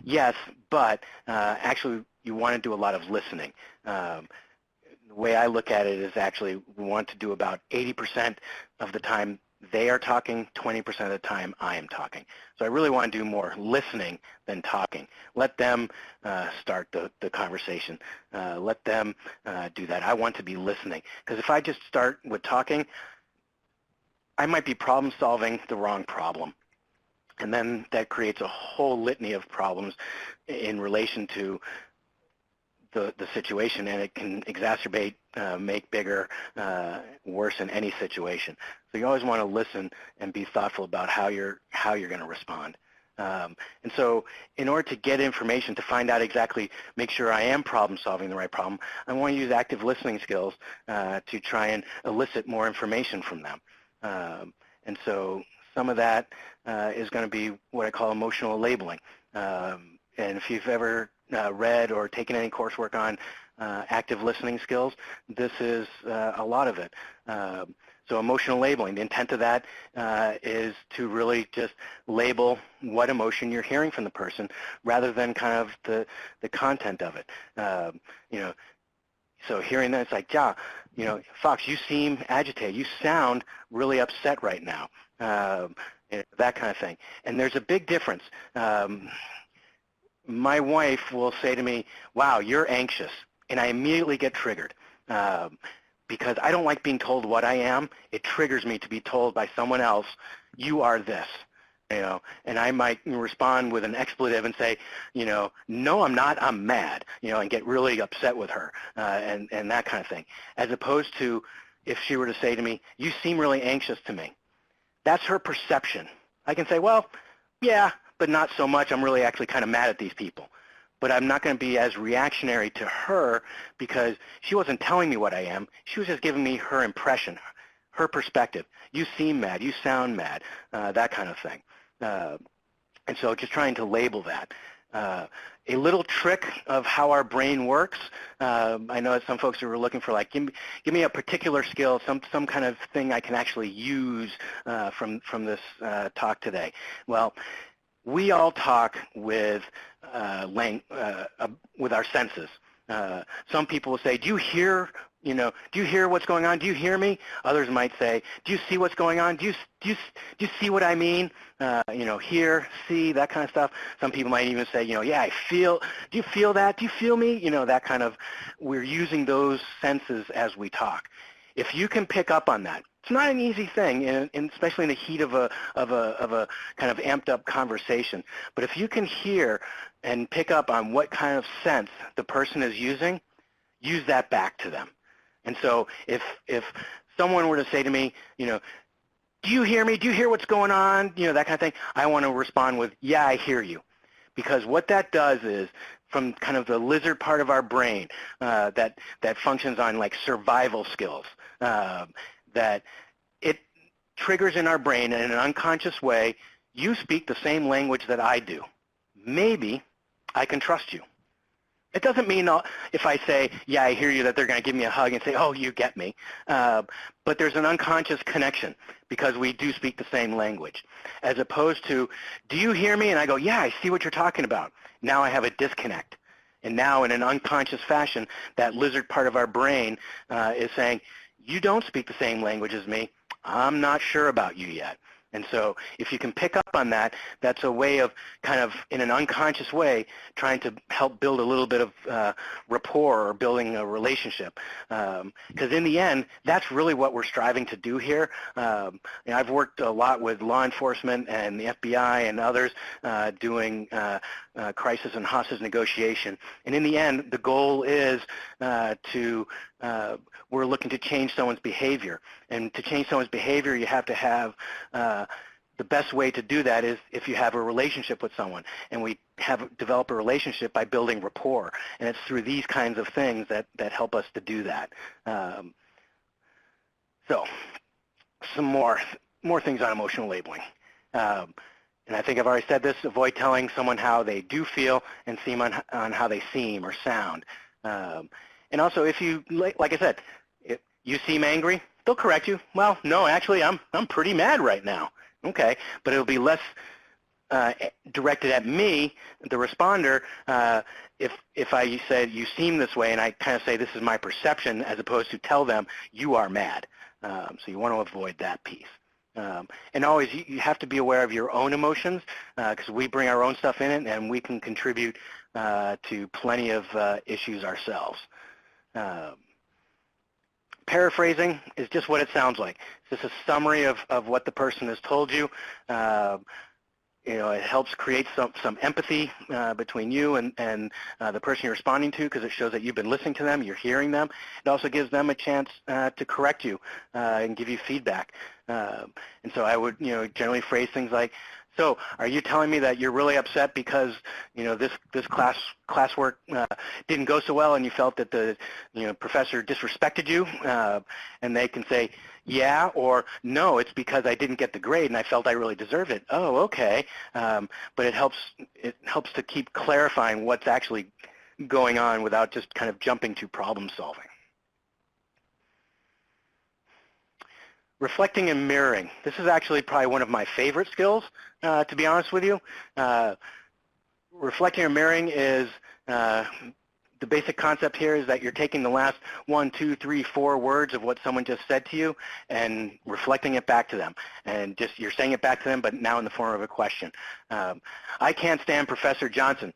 Yes, but actually you want to do a lot of listening. The way I look at it is actually we want to do about 80% of the time they are talking, 20% of the time I am talking. So I really want to do more listening than talking. Let them start the conversation. Let them do that. I want to be listening. Because if I just start with talking, I might be problem solving the wrong problem. And then that creates a whole litany of problems in relation to the situation, and it can exacerbate, make bigger, worse in any situation. So you always want to listen and be thoughtful about how you're going to respond. And so in order to get information, to find out exactly, make sure I am problem solving the right problem, I want to use active listening skills to try and elicit more information from them. And so some of that is going to be what I call emotional labeling. And if you've ever read or taken any coursework on active listening skills, this is a lot of it. So emotional labeling, the intent of that is to really just label what emotion you're hearing from the person rather than kind of the content of it. So hearing that, it's like, yeah, Fox, you seem agitated. You sound really upset right now. That kind of thing. And there's a big difference. My wife will say to me, wow, you're anxious. And I immediately get triggered because I don't like being told what I am. It triggers me to be told by someone else, you are this. And I might respond with an expletive and say, no, I'm not, I'm mad, and get really upset with her and that kind of thing. As opposed to if she were to say to me, you seem really anxious to me. That's her perception. I can say, well, yeah, but not so much. I'm really actually kind of mad at these people. but I'm not going to be as reactionary to her because she wasn't telling me what I am. She was just giving me her impression, her perspective. You seem mad, you sound mad, that kind of thing. And so just trying to label that. A little trick of how our brain works, I know that some folks are looking for like, give me a particular skill, some kind of thing I can actually use from this talk today. Well, we all talk with our senses. Some people will say, do you hear what's going on? Do you hear me? Others might say, do you see what's going on? Do you see what I mean? Hear, see, that kind of stuff. Some people might even say, yeah, I feel, do you feel that? Do you feel me? That kind of, we're using those senses as we talk. If you can pick up on that, it's not an easy thing, and especially in the heat of a kind of amped up conversation. But if you can hear and pick up on what kind of sense the person is using, use that back to them. And so if someone were to say to me, do you hear me? Do you hear what's going on? That kind of thing. I want to respond with, yeah, I hear you. Because what that does is, from kind of the lizard part of our brain that functions on like survival skills, that it triggers in our brain in an unconscious way, you speak the same language that I do. Maybe I can trust you. It doesn't mean if I say, yeah, I hear you, that they're going to give me a hug and say, oh, you get me. But there's an unconscious connection because we do speak the same language. As opposed to, do you hear me? And I go, yeah, I see what you're talking about. Now I have a disconnect. And now in an unconscious fashion, that lizard part of our brain is saying, you don't speak the same language as me. I'm not sure about you yet. And so if you can pick up on that, that's a way of kind of, in an unconscious way, trying to help build a little bit of rapport or building a relationship. Because in the end, that's really what we're striving to do here. I've worked a lot with law enforcement and the FBI and others doing crisis and hostage negotiation. And in the end, the goal is we're looking to change someone's behavior. And to change someone's behavior, you have to have the best way to do that is if you have a relationship with someone. And we develop a relationship by building rapport. And it's through these kinds of things that help us to do that. So some more things on emotional labeling. And I think I've already said this, avoid telling someone how they do feel and seem on how they seem or sound. And also, if you, like I said, if you seem angry, they'll correct you. Well, no, actually, I'm pretty mad right now. Okay, but it'll be less directed at me, the responder, if I said, you seem this way, and I kind of say, this is my perception, as opposed to tell them, you are mad. So you want to avoid that piece. And always, you have to be aware of your own emotions, because we bring our own stuff in it, and we can contribute to plenty of issues ourselves. Paraphrasing is just what it sounds like. It's just a summary of what the person has told you. It helps create some empathy between you and the person you're responding to, because it shows that you've been listening to them, you're hearing them. It also gives them a chance to correct you and give you feedback. And so I would, generally phrase things like, so are you telling me that you're really upset because, this classwork didn't go so well and you felt that the, professor disrespected you? And they can say, yeah, or no, it's because I didn't get the grade and I felt I really deserved it. Oh, okay. But it helps to keep clarifying what's actually going on without just kind of jumping to problem solving. Reflecting and mirroring. This is actually probably one of my favorite skills, to be honest with you. Reflecting and mirroring is, the basic concept here is that you're taking the last 1, 2, 3, 4 words of what someone just said to you and reflecting it back to them. And just, you're saying it back to them, but now in the form of a question. I can't stand Professor Johnson.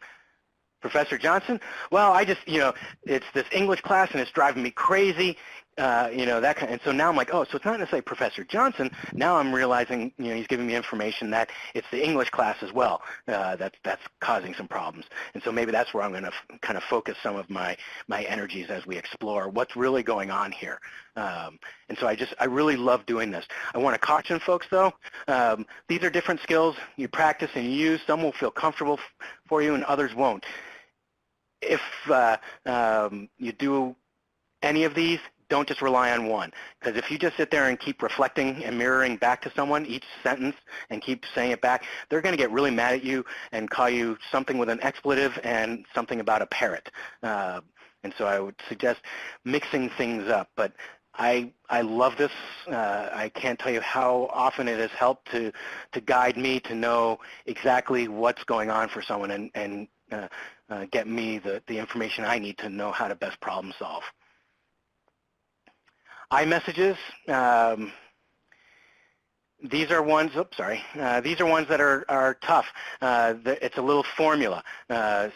Professor Johnson? Well, I just, it's this English class and it's driving me crazy. That kind of, and so now I'm like, oh, so it's not necessarily Professor Johnson. Now I'm realizing, he's giving me information that it's the English class as well that's causing some problems. And so maybe that's where I'm going to kind of focus some of my energies as we explore what's really going on here. And so I really love doing this. I want to caution folks, though. These are different skills you practice and you use. Some will feel comfortable for you and others won't. if you do any of these, don't just rely on one. Because if you just sit there and keep reflecting and mirroring back to someone each sentence and keep saying it back, they're going to get really mad at you and call you something with an expletive and something about a parrot. And so I would suggest mixing things up. But I love this. I can't tell you how often it has helped to guide me to know exactly what's going on for someone and get me the information I need to know how to best problem solve. iMessages, these are ones, these are ones that are tough. It's a little formula.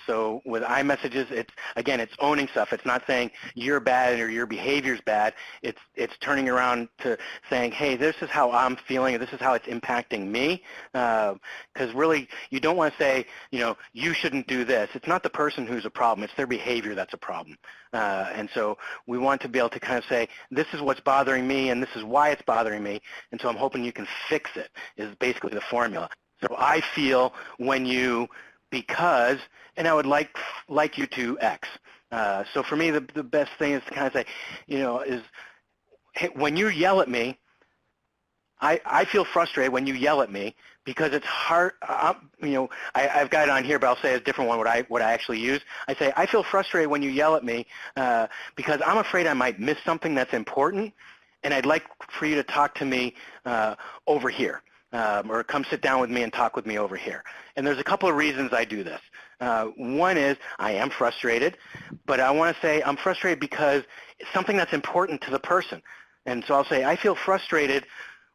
So with iMessages, it's owning stuff. It's not saying you're bad or your behavior's bad. It's turning around to saying, hey, this is how I'm feeling, or this is how it's impacting me. Because really, you don't want to say, you shouldn't do this. It's not the person who's a problem. It's their behavior that's a problem. And so we want to be able to kind of say, this is what's bothering me, and this is why it's bothering me, and so I'm hoping you can fix it, is basically the formula. So I feel when you, because, and I would like you to X. So for me, the best thing is to kind of say, is, hey, when you yell at me, I feel frustrated when you yell at me because it's hard. I've got it on here, but I'll say a different one. What I actually use. I say I feel frustrated when you yell at me because I'm afraid I might miss something that's important, and I'd like for you to talk to me over here, or come sit down with me and talk with me over here. And there's a couple of reasons I do this. One is I am frustrated, but I want to say I'm frustrated because it's something that's important to the person. And so I'll say I feel frustrated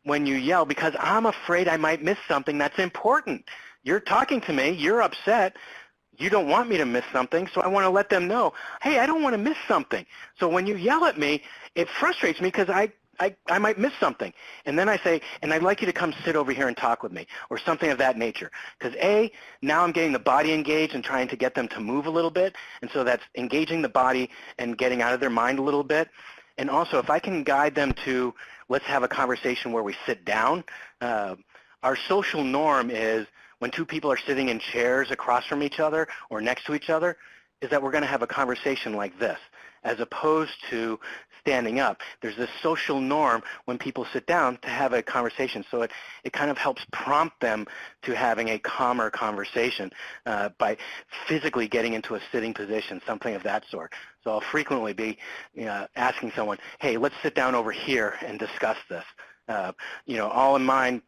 when you yell because I'm afraid I might miss something that's important. You're talking to me, you're upset, you don't want me to miss something, so I want to let them know, hey, I don't want to miss something. So when you yell at me, it frustrates me because I might miss something. And then I say, and I'd like you to come sit over here and talk with me, or something of that nature. Because A, now I'm getting the body engaged and trying to get them to move a little bit, and so that's engaging the body and getting out of their mind a little bit. And also, if I can guide them to, let's have a conversation where we sit down. Our social norm is when two people are sitting in chairs across from each other or next to each other, is that we're going to have a conversation like this, as opposed to standing up. There's this social norm when people sit down to have a conversation. So it kind of helps prompt them to having a calmer conversation by physically getting into a sitting position, something of that sort. So I'll frequently be asking someone, hey, let's sit down over here and discuss this. All in mind,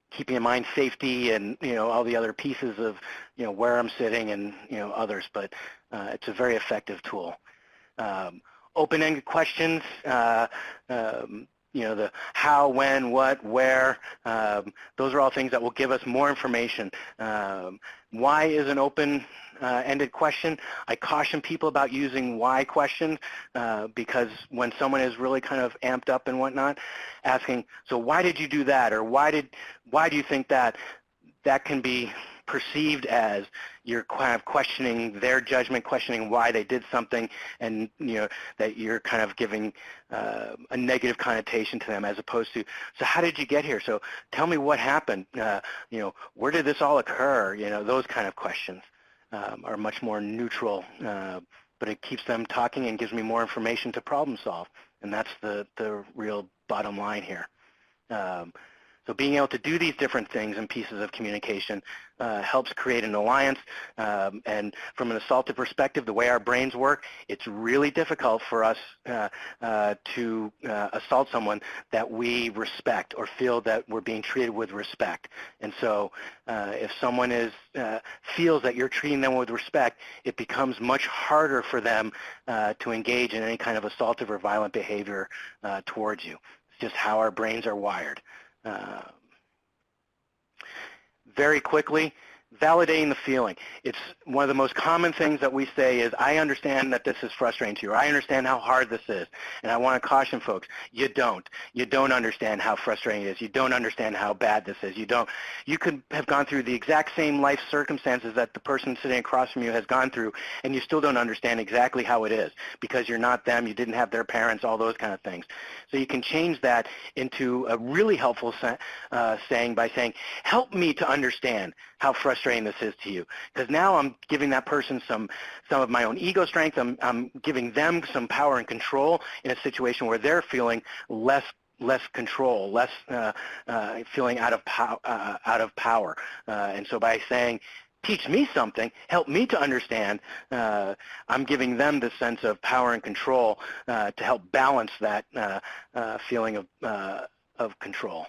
keeping in mind safety and all the other pieces of where I'm sitting and others, but it's a very effective tool. Open-ended questions, the how, when, what, where, those are all things that will give us more information. Why is an open-ended question? I caution people about using why questions because when someone is really kind of amped up and whatnot, asking, so why did you do that? Or why do you think that? That can be perceived as you're kind of questioning their judgment, questioning why they did something, and that you're kind of giving a negative connotation to them, as opposed to, so how did you get here? So tell me what happened. Where did this all occur? Those kind of questions are much more neutral, but it keeps them talking and gives me more information to problem solve, and that's the real bottom line here. So being able to do these different things and pieces of communication helps create an alliance. And from an assaultive perspective, the way our brains work, it's really difficult for us to assault someone that we respect or feel that we're being treated with respect. And so if someone feels that you're treating them with respect, it becomes much harder for them to engage in any kind of assaultive or violent behavior towards you. It's just how our brains are wired. Very quickly, validating the feeling. It's one of the most common things that we say is, I understand that this is frustrating to you, or I understand how hard this is. And I want to caution folks, you don't. You don't understand how frustrating it is. You don't understand how bad this is. You could have gone through the exact same life circumstances that the person sitting across from you has gone through, and you still don't understand exactly how it is, because you're not them, you didn't have their parents, all those kind of things. So you can change that into a really helpful saying by saying, help me to understand how frustrating frustrating this is to you, because now I'm giving that person some of my own ego strength. I'm giving them some power and control in a situation where they're feeling less control, less feeling out of power. And so by saying, teach me something, help me to understand, I'm giving them the sense of power and control to help balance that feeling of control.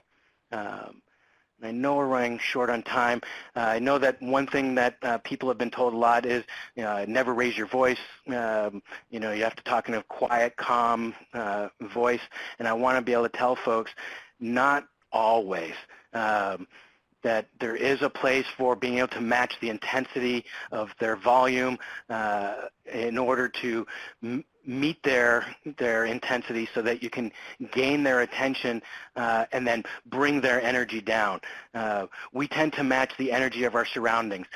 I know we're running short on time. I know that one thing that people have been told a lot is, never raise your voice. You have to talk in a quiet, calm voice. And I want to be able to tell folks, not always. That there is a place for being able to match the intensity of their volume in order to meet their intensity so that you can gain their attention and then bring their energy down. We tend to match the energy of our surroundings.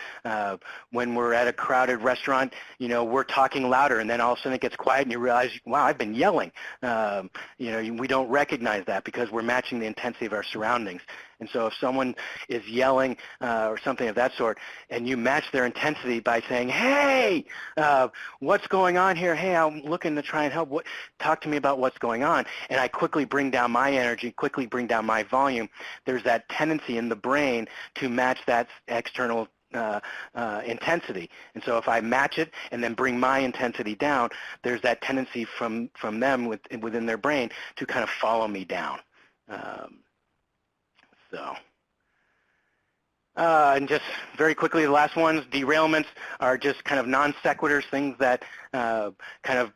When we're at a crowded restaurant, we're talking louder, and then all of a sudden it gets quiet and you realize, wow, I've been yelling. We don't recognize that because we're matching the intensity of our surroundings. And so if someone is yelling or something of that sort, and you match their intensity by saying, hey, what's going on here? Hey, I'm looking to try and help. Talk to me about what's going on. And I quickly bring down my energy, quickly bring down my volume. There's that tendency in the brain to match that external intensity. And so if I match it and then bring my intensity down, there's that tendency from them within their brain to kind of follow me down. And just very quickly, the last ones, derailments are just kind of non sequiturs, things that kind of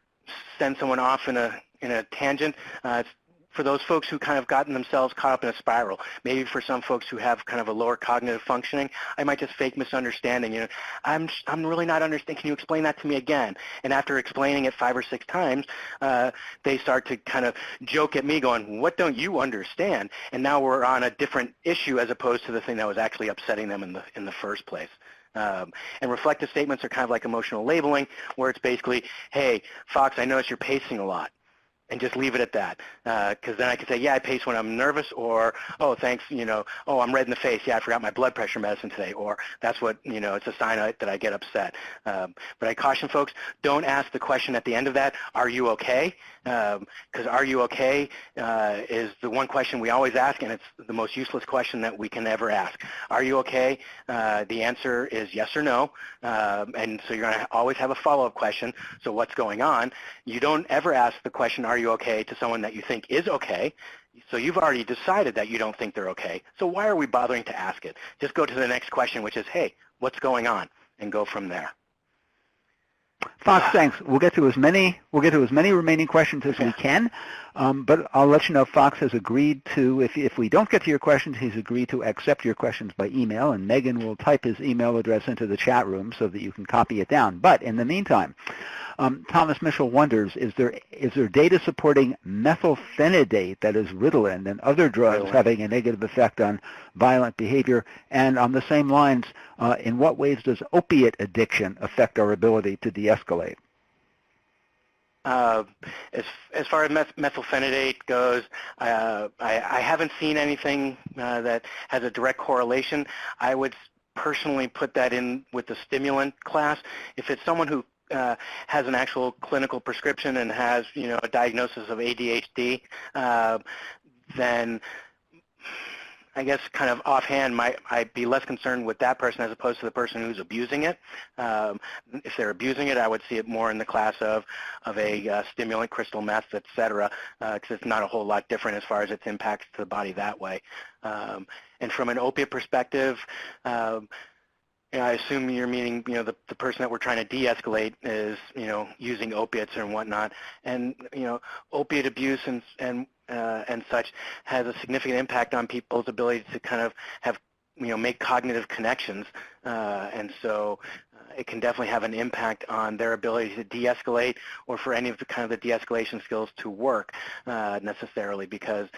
send someone off in a tangent. For those folks who kind of gotten themselves caught up in a spiral, maybe for some folks who have kind of a lower cognitive functioning, I might just fake misunderstanding. I'm really not understanding. Can you explain that to me again? And after explaining it 5 or 6 times, they start to kind of joke at me going, what don't you understand? And now we're on a different issue as opposed to the thing that was actually upsetting them in the first place. And reflective statements are kind of like emotional labeling, where it's basically, hey, Fox, I notice you're pacing a lot. And just leave it at that, because then I can say, yeah, I pace when I'm nervous, or, oh, thanks, oh, I'm red in the face, yeah, I forgot my blood pressure medicine today, or that's what, it's a sign that I get upset. But I caution folks, don't ask the question at the end of that, are you okay? Because are you okay is the one question we always ask, and it's the most useless question that we can ever ask. Are you okay? The answer is yes or no, and so you're going to always have a follow-up question, so what's going on? You don't ever ask the question, are you okay, to someone that you think is okay. So you've already decided that you don't think they're okay. So why are we bothering to ask it? Just go to the next question, which is, hey, what's going on? And go from there. Fox, thanks. We'll get to as many remaining questions as we can, but I'll let you know Fox has agreed to, if we don't get to your questions, he's agreed to accept your questions by email, and Megan will type his email address into the chat room so that you can copy it down. But in the meantime, Thomas Mitchell wonders, is there data supporting methylphenidate, that is Ritalin, and other drugs having a negative effect on violent behavior? And on the same lines, in what ways does opiate addiction affect our ability to de-escalate? As far as methylphenidate goes, I haven't seen anything that has a direct correlation. I would personally put that in with the stimulant class. If it's someone who has an actual clinical prescription and has, a diagnosis of ADHD, then I guess kind of offhand, I'd be less concerned with that person as opposed to the person who's abusing it. If they're abusing it, I would see it more in the class of a stimulant, crystal meth, et cetera, because it's not a whole lot different as far as its impacts to the body that way. And from an opiate perspective, I assume you're meaning, the person that we're trying to de-escalate is, using opiates and whatnot. And, opiate abuse and such has a significant impact on people's ability to kind of have, make cognitive connections. And so it can definitely have an impact on their ability to de-escalate, or for any of the kind of the de-escalation skills to work necessarily, because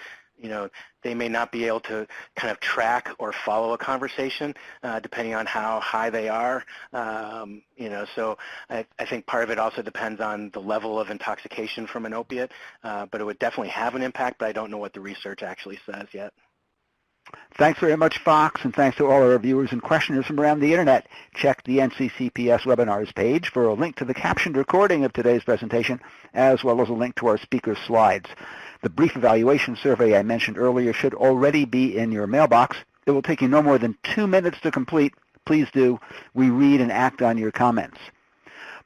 they may not be able to kind of track or follow a conversation depending on how high they are. So I think part of it also depends on the level of intoxication from an opiate, but it would definitely have an impact, but I don't know what the research actually says yet. Thanks very much, Fox, and thanks to all our viewers and questioners from around the Internet. Check the NCCPS webinars page for a link to the captioned recording of today's presentation, as well as a link to our speaker slides. The brief evaluation survey I mentioned earlier should already be in your mailbox. It will take you no more than 2 minutes to complete. Please do. We read and act on your comments.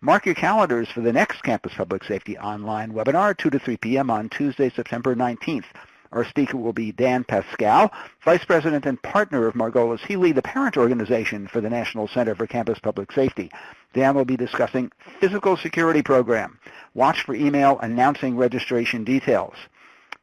Mark your calendars for the next Campus Public Safety Online webinar, 2 to 3 p.m. on Tuesday, September 19th. Our speaker will be Dan Pascal, Vice President and partner of Margolis Healy, the parent organization for the National Center for Campus Public Safety. Dan will be discussing Physical Security Program. Watch for email announcing registration details.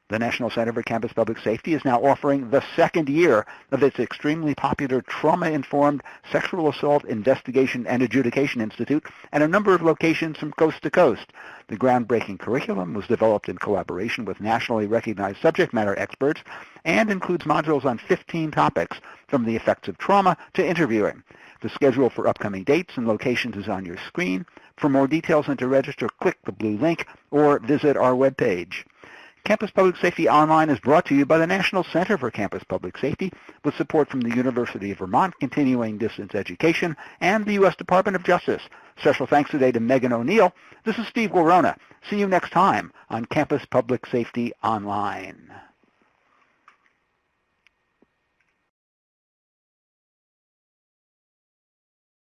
The National Center for Campus Public Safety is now offering the second year of its extremely popular Trauma-Informed Sexual Assault Investigation and Adjudication Institute at a number of locations from coast to coast. The groundbreaking curriculum was developed in collaboration with nationally recognized subject matter experts and includes modules on 15 topics, from the effects of trauma to interviewing. The schedule for upcoming dates and locations is on your screen. For more details and to register, click the blue link or visit our webpage. Campus Public Safety Online is brought to you by the National Center for Campus Public Safety with support from the University of Vermont Continuing Distance Education and the U.S. Department of Justice. Special thanks today to Megan O'Neill. This is Steve Guarona. See you next time on Campus Public Safety Online.